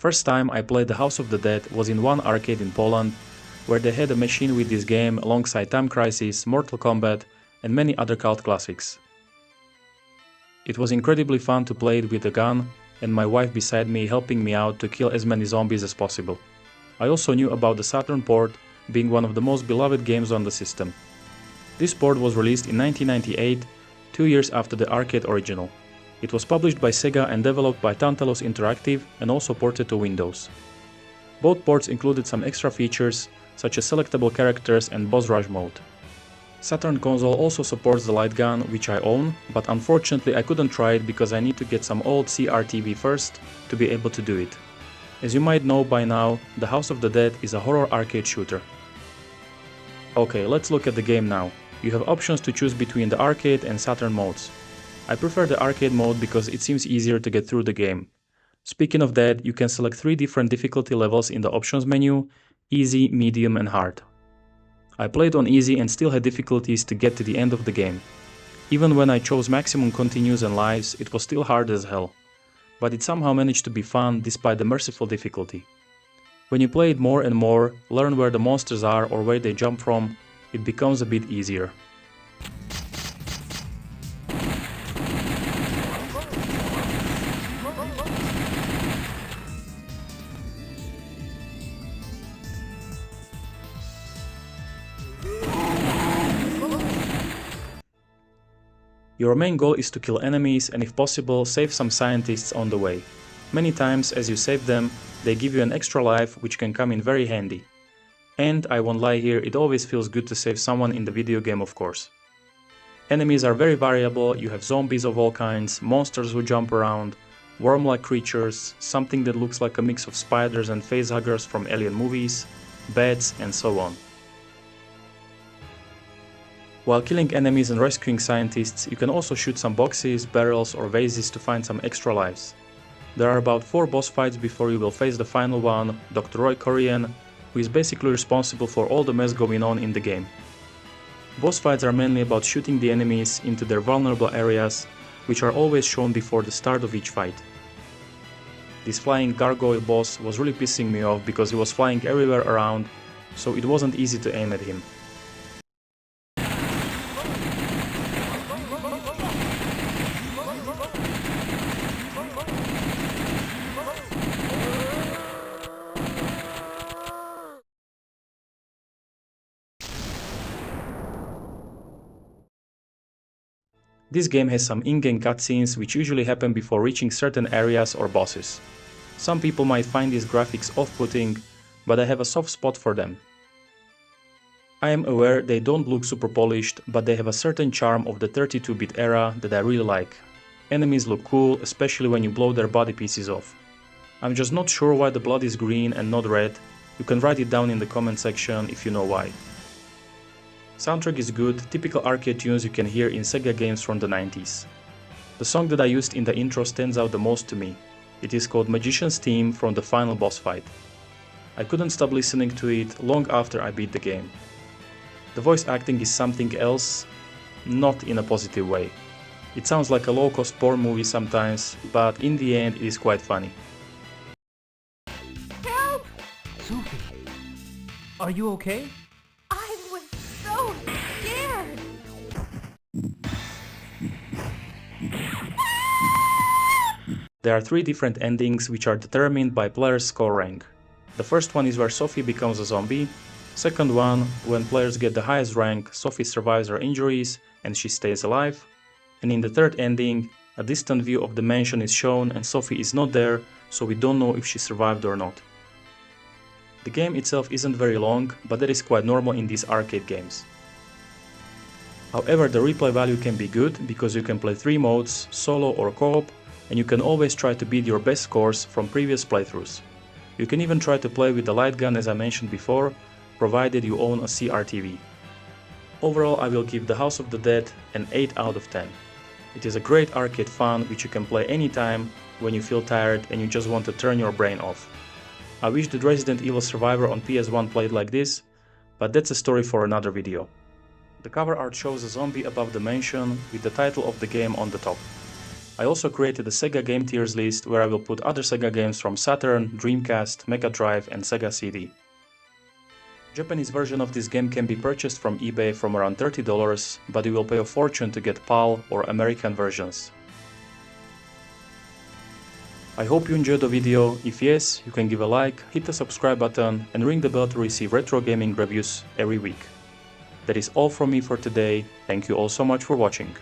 First time I played the House of the Dead was in one arcade in Poland, where they had a machine with this game alongside Time Crisis, Mortal Kombat and many other cult classics. It was incredibly fun to play it with a gun, and my wife beside me helping me out to kill as many zombies as possible. I also knew about the Saturn port, being one of the most beloved games on the system. This port was released in 1998, 2 years after the arcade original. It was published by Sega and developed by Tantalus Interactive and also ported to Windows. Both ports included some extra features, such as selectable characters and boss rush mode. Saturn console also supports the light gun, which I own, but unfortunately I couldn't try it because I need to get some old CRTV first to be able to do it. As you might know by now, the House of the Dead is a horror arcade shooter. Okay, let's look at the game now. You have options to choose between the arcade and Saturn modes. I prefer the arcade mode because it seems easier to get through the game. Speaking of that, you can select 3 different difficulty levels in the options menu: easy, medium and hard. I played on easy and still had difficulties to get to the end of the game. Even when I chose maximum continues and lives, it was still hard as hell. But it somehow managed to be fun despite the merciful difficulty. When you play it more and more, learn where the monsters are or where they jump from, it becomes a bit easier. Your main goal is to kill enemies and, if possible, save some scientists on the way. Many times, as you save them, they give you an extra life, which can come in very handy. And, I won't lie here, it always feels good to save someone in the video game, of course. Enemies are very variable. You have zombies of all kinds, monsters who jump around, worm-like creatures, something that looks like a mix of spiders and facehuggers from alien movies, bats and so on. While killing enemies and rescuing scientists, you can also shoot some boxes, barrels or vases to find some extra lives. There are about 4 boss fights before you will face the final one, Dr. Roy Korean, who is basically responsible for all the mess going on in the game. Boss fights are mainly about shooting the enemies into their vulnerable areas, which are always shown before the start of each fight. This flying gargoyle boss was really pissing me off because he was flying everywhere around, so it wasn't easy to aim at him. This game has some in-game cutscenes which usually happen before reaching certain areas or bosses. Some people might find these graphics off-putting, but I have a soft spot for them. I am aware they don't look super polished, but they have a certain charm of the 32-bit era that I really like. Enemies look cool, especially when you blow their body pieces off. I'm just not sure why the blood is green and not red. You can write it down in the comment section if you know why. Soundtrack is good, typical arcade tunes you can hear in Sega games from the 90s. The song that I used in the intro stands out the most to me. It is called Magician's Theme from the final boss fight. I couldn't stop listening to it long after I beat the game. The voice acting is something else, not in a positive way. It sounds like a low-cost porn movie sometimes, but in the end it is quite funny. Help! Sophie, are you okay? I was so scared! There are 3 different endings which are determined by players' score rank. The first one is where Sophie becomes a zombie. Second one, when players get the highest rank, Sophie survives her injuries and she stays alive. And in the third ending, a distant view of the mansion is shown and Sophie is not there, so we don't know if she survived or not. The game itself isn't very long, but that is quite normal in these arcade games. However, the replay value can be good because you can play 3 modes, solo or co-op, and you can always try to beat your best scores from previous playthroughs. You can even try to play with the light gun as I mentioned before, provided you own a CRTV. Overall, I will give the House of the Dead an 8 out of 10. It is a great arcade fun which you can play anytime when you feel tired and you just want to turn your brain off. I wish that Resident Evil Survivor on PS1 played like this, but that's a story for another video. The cover art shows a zombie above the mansion with the title of the game on the top. I also created a Sega game tiers list where I will put other Sega games from Saturn, Dreamcast, Mega Drive and Sega CD. Japanese version of this game can be purchased from eBay from around $30, but you will pay a fortune to get PAL or American versions. I hope you enjoyed the video. If yes, you can give a like, hit the subscribe button and ring the bell to receive retro gaming reviews every week. That is all from me for today. Thank you all so much for watching.